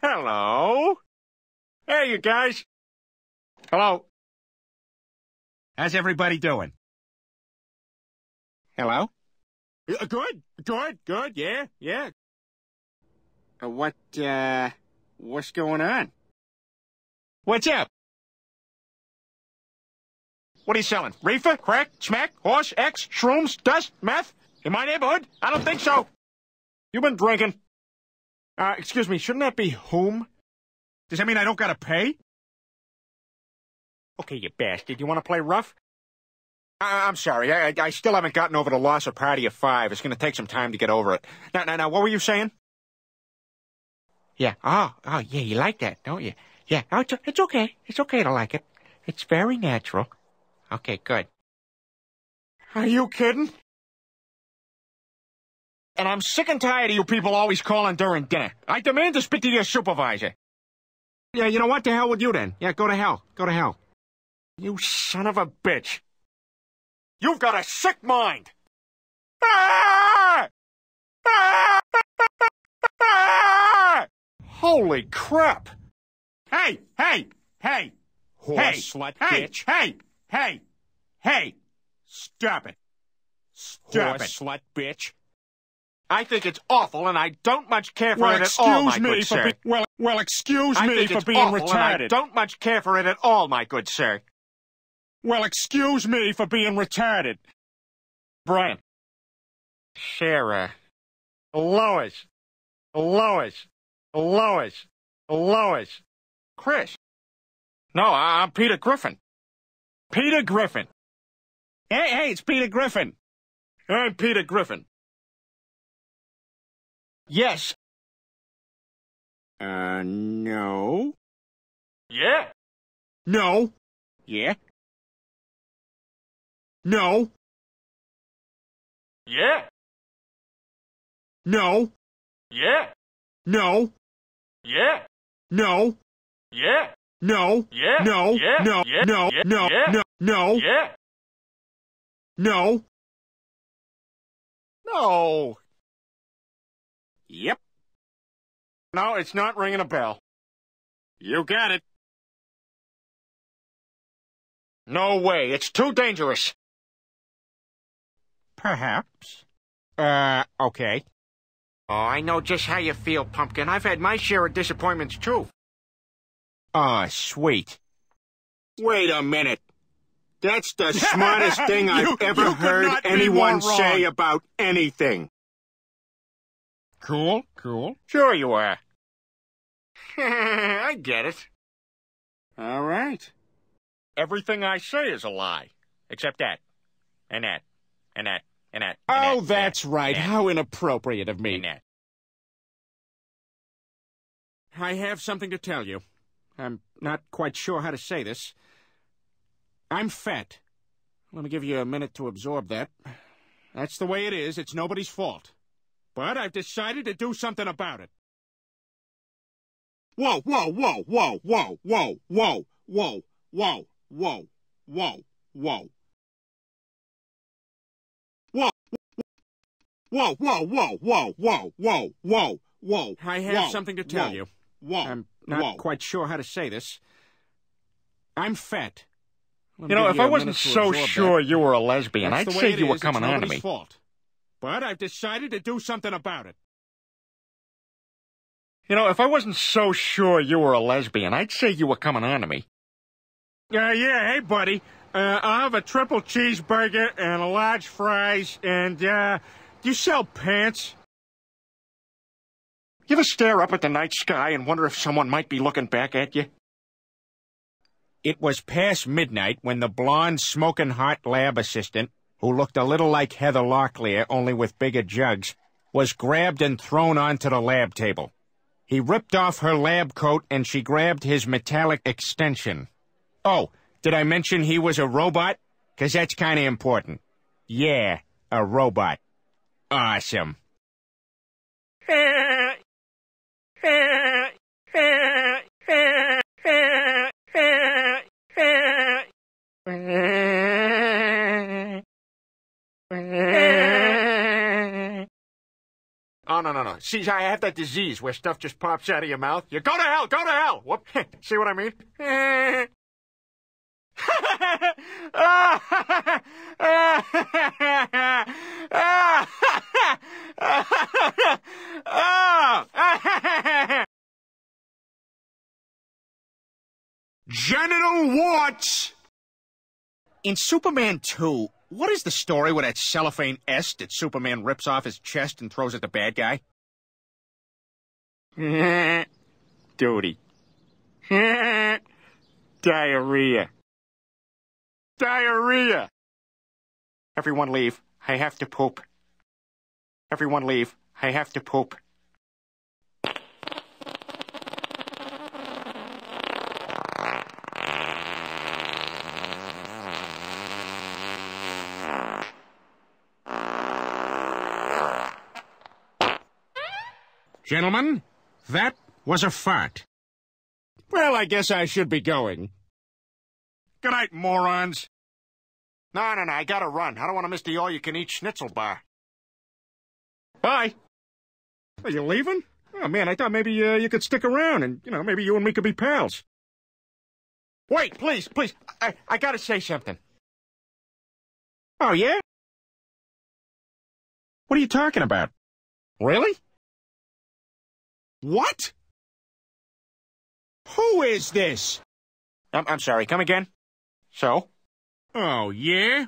Hello? Hey, you guys. Hello? How's everybody doing? Hello? Good, yeah. What's going on? What's up? What are you selling? Reefer? Crack? Smack? Horse? X? Shrooms? Dust? Meth? In my neighborhood? I don't think so. You've been drinking. Excuse me, shouldn't that be whom? Does that mean I don't gotta pay? Okay, you bastard. You want to play rough? I'm sorry. I still haven't gotten over the loss of Party of Five. It's going to take some time to get over it. Now, what were you saying? Yeah. Oh, yeah, you like that, don't you? Yeah. Oh, it's okay. It's okay to like it. It's very natural. Okay, good. Are you kidding? And I'm sick and tired of you people always calling during dinner. I demand to speak to your supervisor. Yeah, you know what? The hell with you then. Yeah, go to hell. Go to hell. You son of a bitch. You've got a sick mind! Ah! Ah! Ah! Holy crap! Hey! Horse slut bitch. Hey! Stop it. Horse slut bitch. I think it's awful, and I don't much care for it at all, my good sir. Excuse me for being awful, retarded. and I don't much care for it at all, my good sir. Well, excuse me for being retarded. Brian. Sarah. Lois. Chris. No, I'm Peter Griffin. Peter Griffin. Hey, it's Peter Griffin. I'm Peter Griffin. Yes. No. Yeah. No. Yeah. No. Yeah. No. Yeah. No. Yeah. No. Yeah. No. Yeah. No. Yeah. No. Yeah. No. Yeah. No. Yeah. No. No. Yeah. No. No. Yep. No, it's not ringing a bell. You got it. No way. It's too dangerous. Perhaps. Okay. Oh, I know just how you feel, Pumpkin. I've had my share of disappointments, too. Ah, sweet. Wait a minute. That's the smartest thing I've ever you could heard not be anyone more say wrong. about anything. Cool. Sure you are. I get it. All right. Everything I say is a lie. Except that. And that. And that. And that. Oh, that's right. How inappropriate of me. And that. I have something to tell you. I'm not quite sure how to say this. I'm fat. Let me give you a minute to absorb that. That's the way it is. It's nobody's fault. But I've decided to do something about it. Whoa. I have something to tell you. I'm not quite sure how to say this. I'm fat. You know, if I wasn't so sure you were a lesbian, I'd say you were coming on to me. Fault. But I've decided to do something about it. You know, if I wasn't so sure you were a lesbian, I'd say you were coming on to me. Yeah, hey, buddy. I'll have a triple cheeseburger and a large fries, and, do you sell pants? You ever stare up at the night sky and wonder if someone might be looking back at you? It was past midnight when the blonde, smoking hot lab assistant, who looked a little like Heather Locklear, only with bigger jugs, was grabbed and thrown onto the lab table. He ripped off her lab coat and she grabbed his metallic extension. Oh, did I mention he was a robot? 'Cause that's kinda important. Yeah, a robot. Awesome. Oh, no. see, I have that disease where stuff just pops out of your mouth. You go to hell, go to hell! Whoop. See what I mean? Genital warts! In Superman 2, what is the story with that cellophane S that Superman rips off his chest and throws at the bad guy? Duty. Diarrhea. Diarrhea! Everyone leave. I have to poop. Everyone leave. I have to poop. Gentlemen, that was a fart. Well, I guess I should be going. Good night, morons. No, I gotta run. I don't want to miss the all-you-can-eat schnitzel bar. Bye. Are you leaving? Oh, man, I thought maybe you could stick around and, maybe you and me could be pals. Wait, please. I gotta say something. Oh, yeah? What are you talking about? Really? What? Who is this? I'm sorry, come again? So? Oh, yeah?